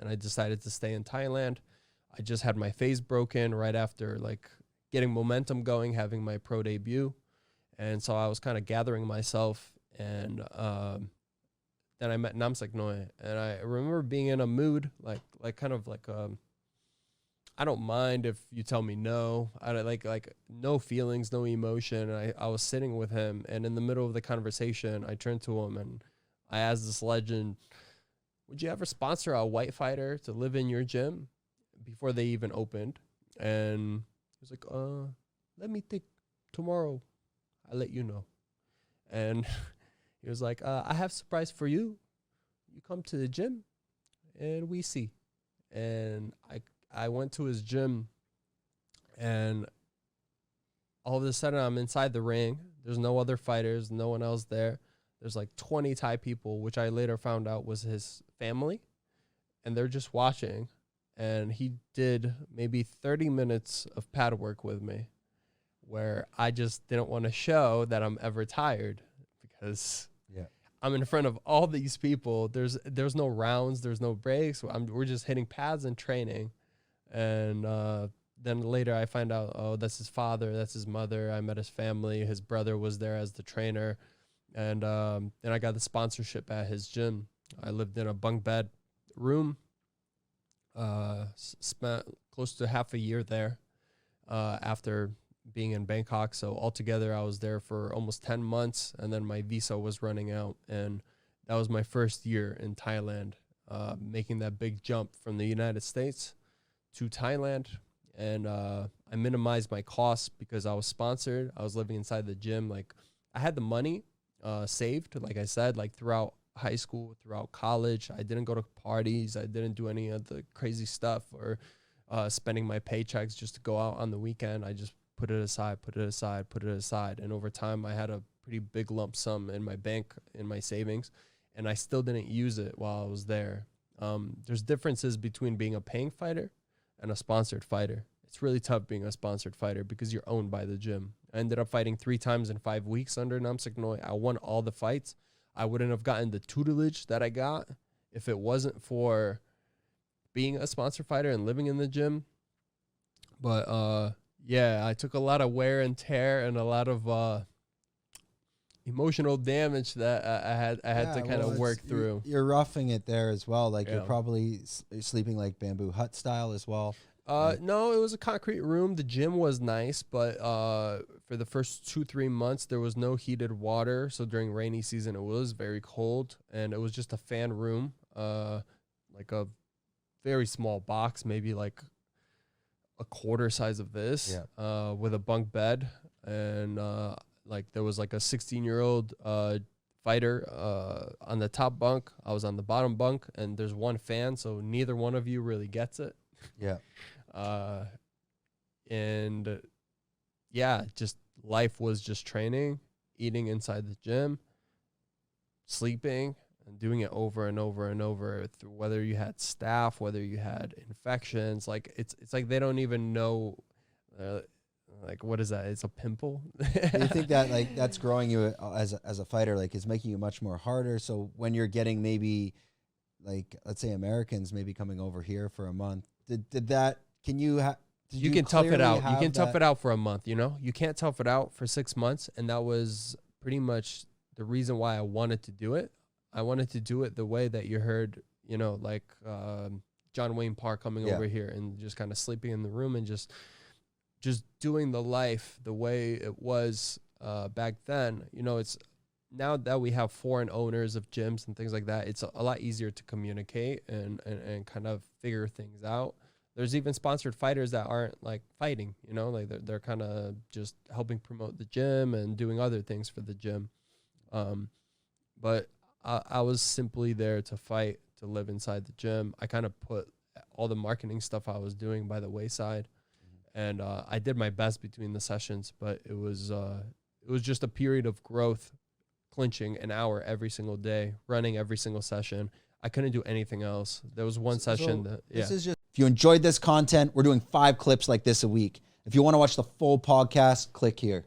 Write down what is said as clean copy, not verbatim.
and I decided to stay in Thailand. I just had my face broken right after like getting momentum going, having my pro debut. And so I was kind of gathering myself, and then I met Namsak Noe, and I remember being in a mood, like kind of like, I don't mind if you tell me no. I don't like no feelings, no emotion. I was sitting with him, and in the middle of the conversation, I turned to him and I asked this legend, would you ever sponsor a white fighter to live in your gym before they even opened? And he was like, let me think tomorrow. I'll let you know. And he was like, I have a surprise for you. You come to the gym and we see. And I went to his gym, and all of a sudden I'm inside the ring. There's no other fighters, no one else there. There's like 20 Thai people, which I later found out was his family, and they're just watching. And he did maybe 30 minutes of pad work with me, where I just didn't want to show that I'm ever tired, because I'm in front of all these people. There's no rounds, there's no breaks. We're just hitting pads and training. And then later I find out, oh, that's his father, that's his mother. I met his family. His brother was there as the trainer. And then I got the sponsorship at his gym. I lived in a bunk bed room, spent close to half a year there after being in Bangkok. So altogether, I was there for almost 10 months, and then my visa was running out. And that was my first year in Thailand, making that big jump from the United States to Thailand. And I minimized my costs because I was sponsored. I was living inside the gym. Like, I had the money saved, like I said, like throughout high school, throughout college. I didn't go to parties. I didn't do any of the crazy stuff, or spending my paychecks just to go out on the weekend. I just put it aside. And over time, I had a pretty big lump sum in my bank, in my savings, and I still didn't use it while I was there. There's differences between being a paying fighter and a sponsored fighter. It's really tough being a sponsored fighter because you're owned by the gym. I ended up fighting 3 times in 5 weeks under Namsak Noe. I won all the fights. I wouldn't have gotten the tutelage that I got if it wasn't for being a sponsored fighter and living in the gym. But yeah, I took a lot of wear and tear and a lot of emotional damage that I had to kind of work through. You're roughing it there as well. Like, you're probably sleeping like bamboo hut style as well. No, it was a concrete room. The gym was nice, but for the first 2-3 months, there was no heated water. So during rainy season, it was very cold, and it was just a fan room, like a very small box, maybe like a quarter size of this, with a bunk bed. And like there was like a 16-year-old fighter on the top bunk. I was on the bottom bunk, and there's one fan, so neither one of you really gets it. Yeah. And yeah, just life was just training, eating inside the gym, sleeping, and doing it over and over and over, through whether you had staph, whether you had infections. Like, it's like they don't even know, like, what is that? It's a pimple. Do you think that, like, that's growing you as a fighter, like, is making you much more harder? So when you're getting maybe, like, let's say Americans maybe coming over here for a month, did that, can you you can tough it out. You can tough it out for a month, you know? You can't tough it out for 6 months, and that was pretty much the reason why I wanted to do it. I wanted to do it the way that you heard, you know, like John Wayne Park coming over here and just kind of sleeping in the room and just doing the life the way it was back then. You know, it's now that we have foreign owners of gyms and things like that, it's a lot easier to communicate and kind of figure things out. There's even sponsored fighters that aren't like fighting, you know, like they're kind of just helping promote the gym and doing other things for the gym. But I was simply there to fight, to live inside the gym. I kind of put all the marketing stuff I was doing by the wayside, and I did my best between the sessions, but it was just a period of growth, clinching an hour every single day, running every single session. I couldn't do anything else. There was one session that, This is just, if you enjoyed this content, we're doing 5 clips like this a week. If you want to watch the full podcast, click here.